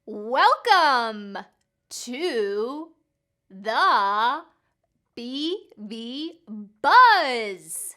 Welcome to the BB Buzz.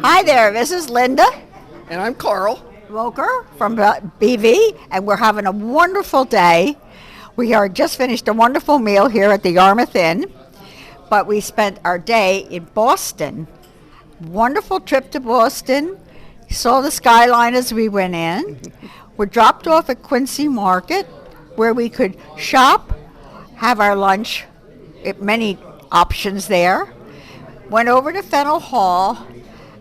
Hi there, this is Linda And I'm Carl. Roker from BV, and we're having a wonderful day. We are just finished a wonderful meal here at the Yarmouth Inn, but we spent our day in Boston. Wonderful trip to Boston. Saw the skyline as we went in. We're dropped off at Quincy Market, where we could shop, have our lunch, many options there. Went over to Fennell Hall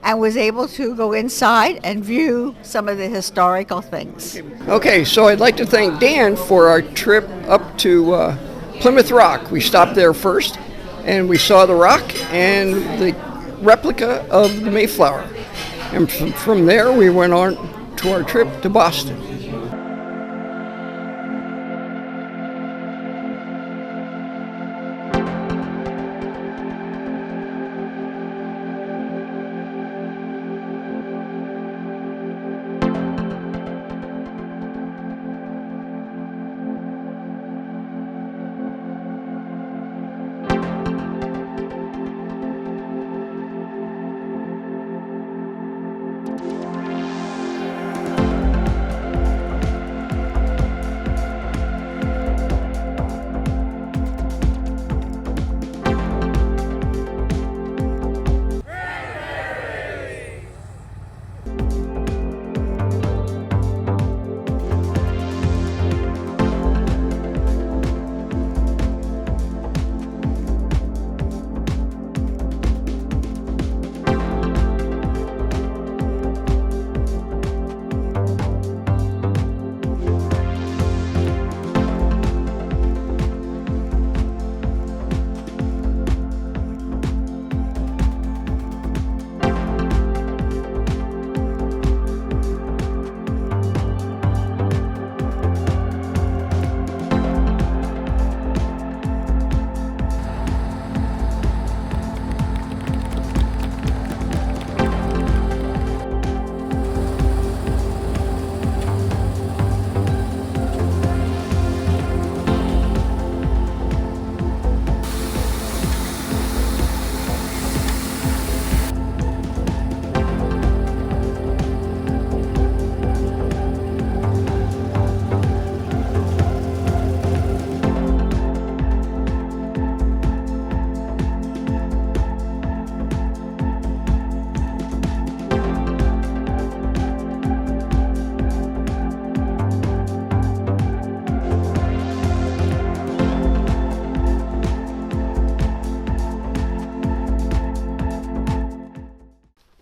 and was able to go inside and view some of the historical things. Okay, so I'd like to thank Dan for our trip up to Plymouth Rock. We stopped there first, and we saw the rock and the replica of the Mayflower. And from there, we went on to our trip to Boston.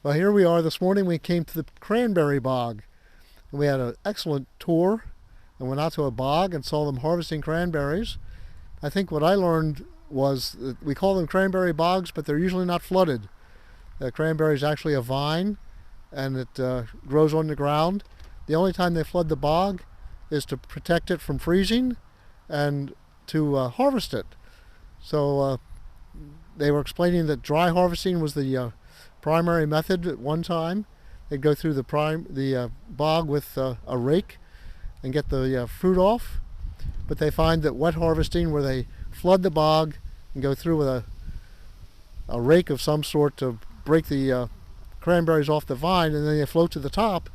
Well, here we are this morning. We came to the cranberry bog. We had an excellent tour and went out to a bog and saw them harvesting cranberries. I think what I learned was that we call them cranberry bogs, but they're usually not flooded. Cranberry is actually a vine, and it grows on the ground. The only time they flood the bog is to protect it from freezing and to harvest it. So they were explaining that dry harvesting was the primary method at one time. They'd go through the bog with a rake and get the fruit off. But they find that wet harvesting, where they flood the bog and go through with a rake of some sort to break the cranberries off the vine, and then they float to the top,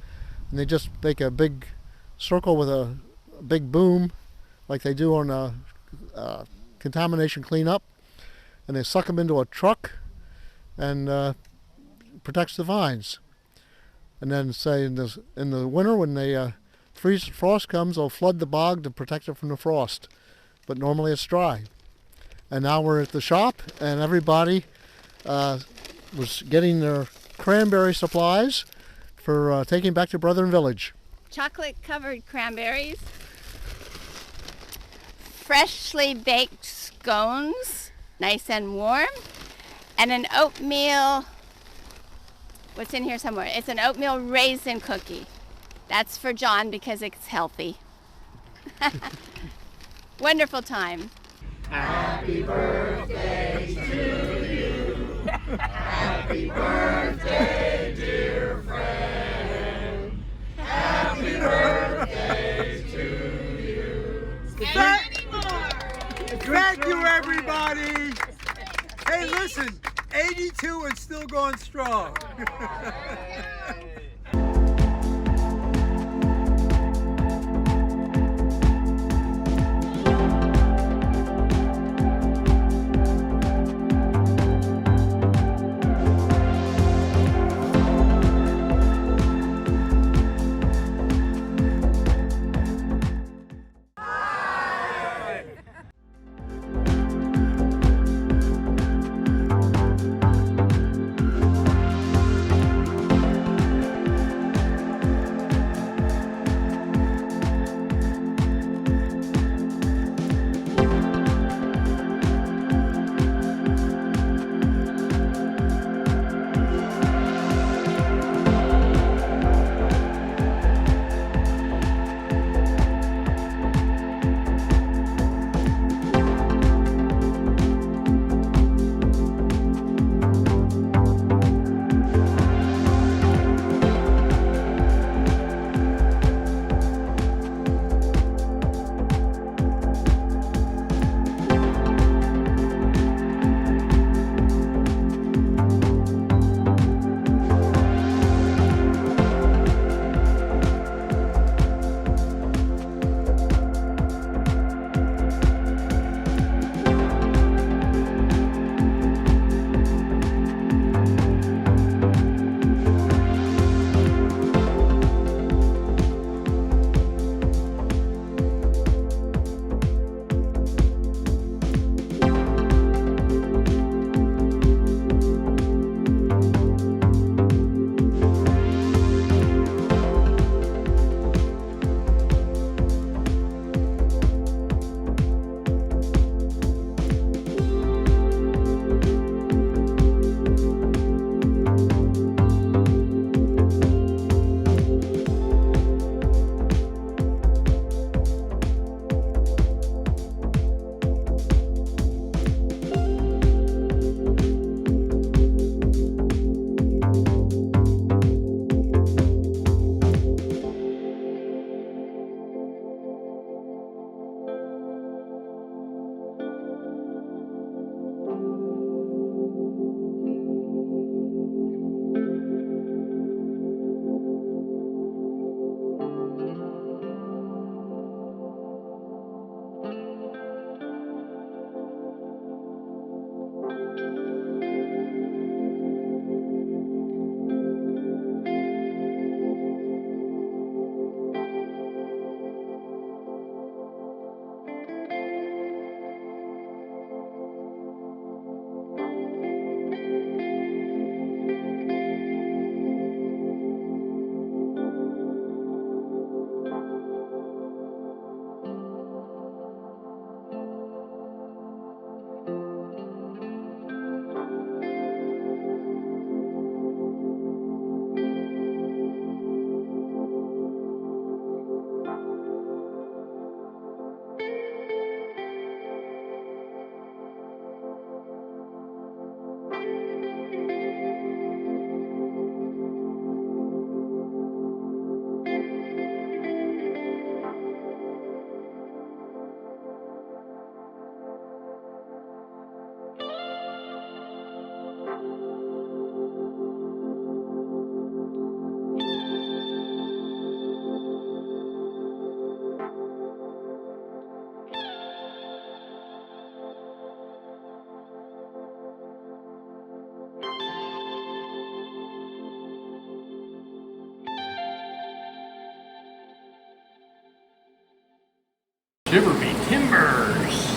and they just make a big circle with a big boom like they do on contamination cleanup, and they suck them into a truck and protects the vines. And then say in the winter when they frost comes, they'll flood the bog to protect it from the frost, but normally it's dry. And now we're at the shop, and everybody was getting their cranberry supplies for taking back to Brethren Village. Chocolate covered cranberries, freshly baked scones, nice and warm, and an oatmeal, what's in here somewhere? It's an oatmeal raisin cookie. That's for John because it's healthy. Wonderful time. Happy birthday to you. Happy birthday, dear friend. Happy birthday to you. Thank you, everybody. Hey, listen, 82 and still going strong. Shiver me timbers.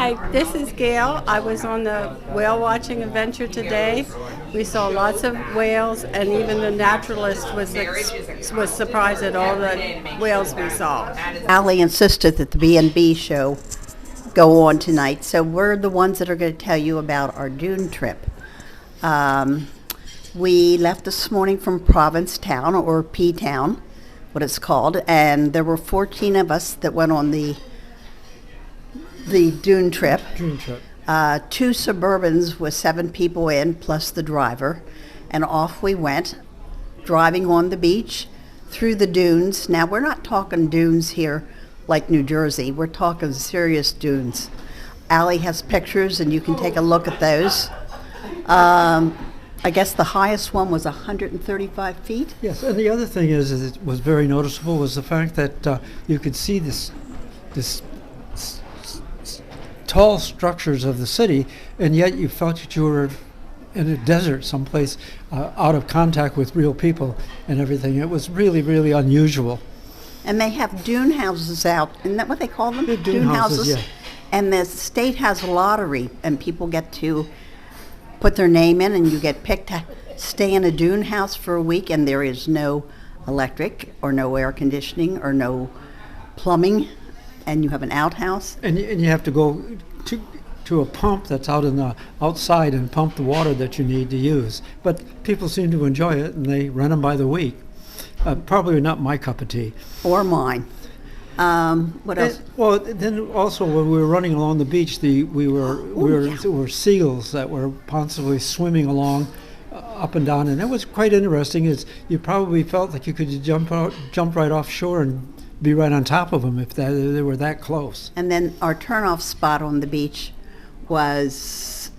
Hi, this is Gail. I was on the whale watching adventure today. We saw lots of whales, and even the naturalist was surprised at all the whales we saw. Allie insisted that the B&B show go on tonight, so we're the ones that are going to tell you about our dune trip. We left this morning from Provincetown, or P-Town, what it's called, and there were 14 of us that went on the dune trip. Dune trip. 2 Suburbans with 7 people in, plus the driver, and off we went, driving on the beach, through the dunes. Now, we're not talking dunes here like New Jersey. We're talking serious dunes. Allie has pictures, and you can take a look at those. I guess the highest one was 135 feet. Yes, and the other thing is it was very noticeable was the fact that you could see this tall structures of the city, and yet you felt that you were in a desert someplace, out of contact with real people and everything. It was really, really unusual. And they have dune houses out. Isn't that what they call them? Yeah, dune houses, yeah. And the state has a lottery, and people get to put their name in, and you get picked to stay in a dune house for a week, and there is no electric or no air conditioning or no plumbing, and you have an outhouse. And you have to go to a pump that's out in the outside and pump the water that you need to use. But people seem to enjoy it, and they rent them by the week. Probably not my cup of tea. Or mine. What else? Well, then also when we were running along the beach, there were seagulls that were constantly swimming along, up and down, and it was quite interesting. You probably felt like you could jump right offshore and be right on top of them if they were that close. And then our turnoff spot on the beach was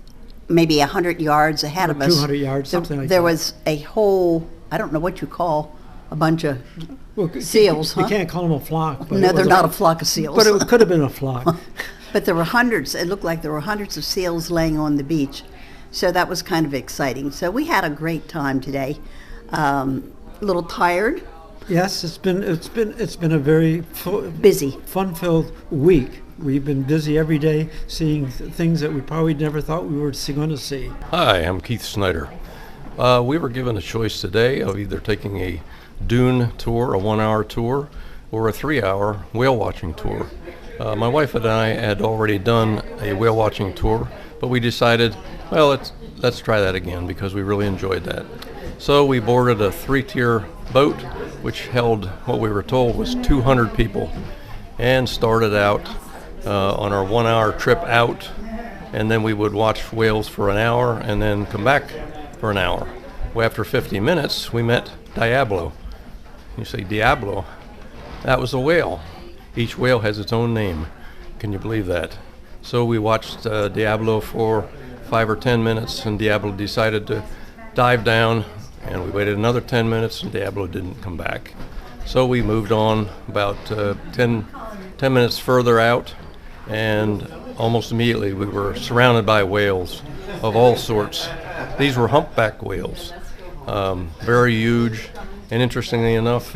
maybe 100 yards ahead of us. 200 yards, something like that. There was a whole, I don't know what you call a bunch of seals, You can't call them a flock. But no, they're not a flock of seals. But it could have been a flock. But there were hundreds. It looked like there were hundreds of seals laying on the beach. So that was kind of exciting. So we had a great time today. A little tired. Yes, it's been a very busy, fun-filled week. We've been busy every day seeing things that we probably never thought we were going to see. Hi, I'm Keith Snyder. We were given a choice today of either taking a dune tour, a 1-hour tour, or a 3-hour whale watching tour. My wife and I had already done a whale watching tour, but we decided, well, let's try that again because we really enjoyed that. So we boarded a 3-tier boat, which held what we were told was 200 people, and started out on our 1-hour trip out, and then we would watch whales for an hour and then come back for an hour. Well, after 50 minutes, we met Diablo. You say, Diablo? That was a whale. Each whale has its own name. Can you believe that? So we watched Diablo for 5 or 10 minutes, and Diablo decided to dive down, and we waited another 10 minutes, and Diablo didn't come back. So we moved on about 10 minutes further out, and almost immediately we were surrounded by whales of all sorts. These were humpback whales, very huge, and interestingly enough,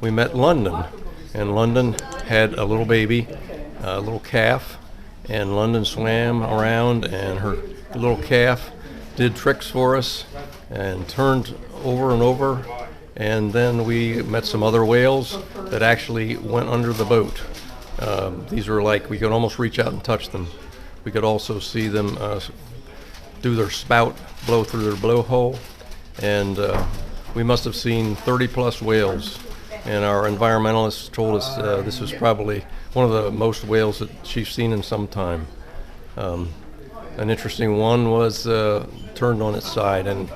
we met London, and London had a little baby, a little calf, and London swam around, and her little calf did tricks for us and turned over and over, and then we met some other whales that actually went under the boat. These are like, we could almost reach out and touch them. We could also see them do their spout, blow through their blowhole, and we must have seen 30 plus whales, and our environmentalists told us this was probably one of the most whales that she's seen in some time. An interesting one was turned on its side and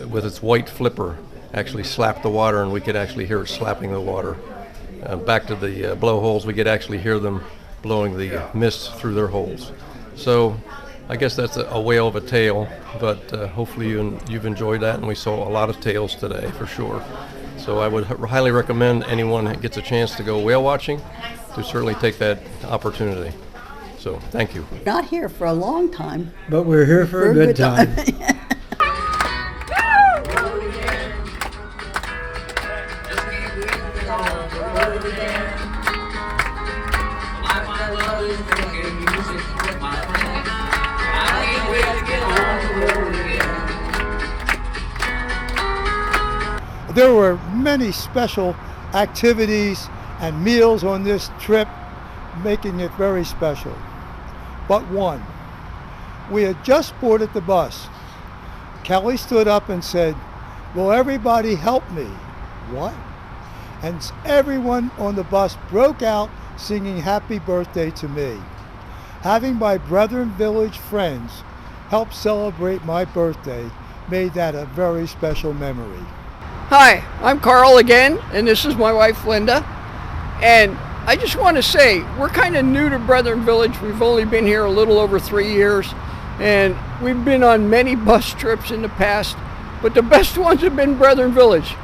with its white flipper actually slapped the water, and we could actually hear it slapping the water. Back to the blowholes, we could actually hear them blowing the mist through their holes. So I guess that's a whale of a tale, but hopefully you've enjoyed that, and we saw a lot of tales today for sure. So I would highly recommend anyone that gets a chance to go whale watching to certainly take that opportunity. So thank you. Not here for a long time. But we're here for a good time. I find love is making music. There were many special activities and meals on this trip, making it very special. But one, we had just boarded the bus. Kelly stood up and said, "Will everybody help me?" What? And everyone on the bus broke out singing happy birthday to me. Having my Brethren Village friends help celebrate my birthday made that a very special memory. Hi, I'm Carl again, and this is my wife Linda. And I just want to say, we're kind of new to Brethren Village. We've only been here a little over 3 years, and we've been on many bus trips in the past, but the best ones have been Brethren Village.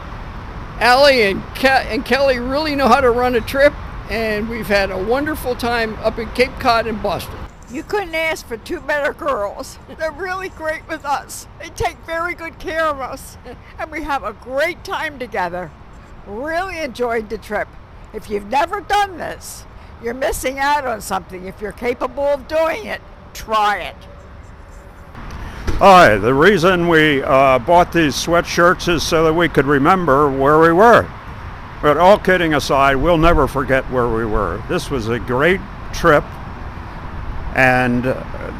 Allie and Kelly really know how to run a trip, and we've had a wonderful time up in Cape Cod and Boston. You couldn't ask for two better girls. They're really great with us. They take very good care of us, and we have a great time together. Really enjoyed the trip. If you've never done this, you're missing out on something. If you're capable of doing it, try it. Hi, the reason we bought these sweatshirts is so that we could remember where we were. But all kidding aside, we'll never forget where we were. This was a great trip, and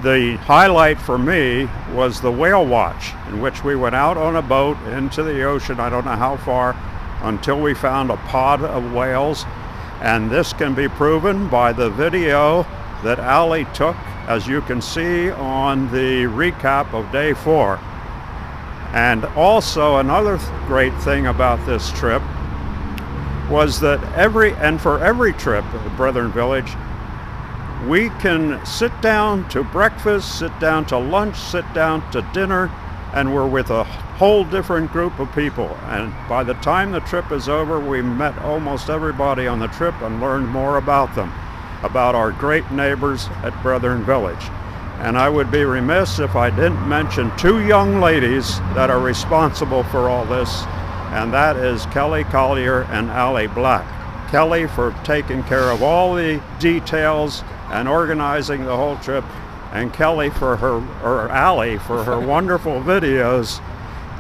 the highlight for me was the whale watch, in which we went out on a boat into the ocean, I don't know how far, until we found a pod of whales. And this can be proven by the video that Allie took, as you can see on the recap of day 4. And also another great thing about this trip was that for every trip at Brethren Village, we can sit down to breakfast, sit down to lunch, sit down to dinner, and we're with a whole different group of people. And by the time the trip is over, we met almost everybody on the trip and learned more about them, about our great neighbors at Brethren Village. And I would be remiss if I didn't mention 2 young ladies that are responsible for all this, and that is Kelly Collier and Allie Black. Kelly for taking care of all the details and organizing the whole trip, and Allie for her wonderful videos.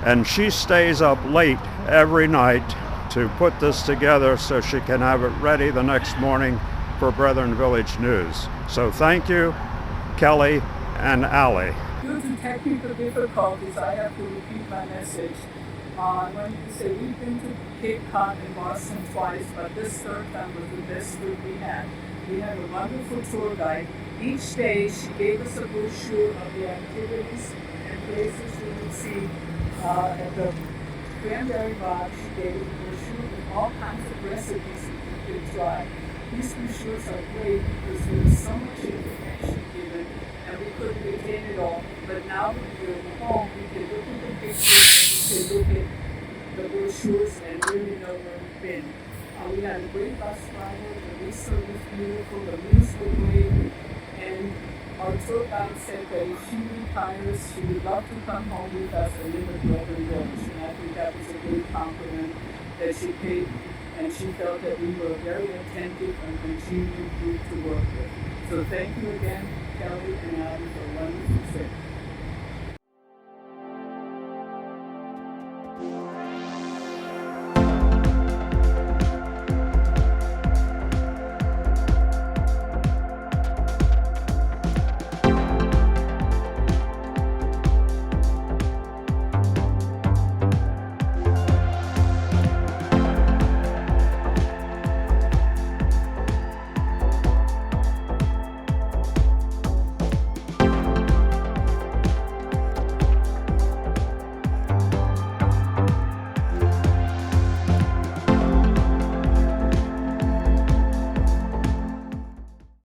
And she stays up late every night to put this together so she can have it ready the next morning for Brethren Village News. So thank you, Kelly and Allie. Due to technical difficulties, I have to repeat my message. I wanted to say we've been to Cape Cod and Boston twice, but this third time was the best trip we had. We had a wonderful tour guide. Each day she gave us a brochure of the activities and places we would see. At the Cranberry Bog, she gave a brochure with all kinds of recipes that you could try. These brochures are great because there is so much information given and we couldn't retain it all. But now that we're at home, we can look at the pictures and we can look at the brochures and really know where we've been. We had a great bus driver, the research was beautiful, the views were great, and our tour guide said that if she retires, she would love to come home with us and live at Brethren Village. And I think that was a great compliment that she paid, and she felt that we were very attentive and continued to work with. So thank you again, Kelly and Abby, for a wonderful trip.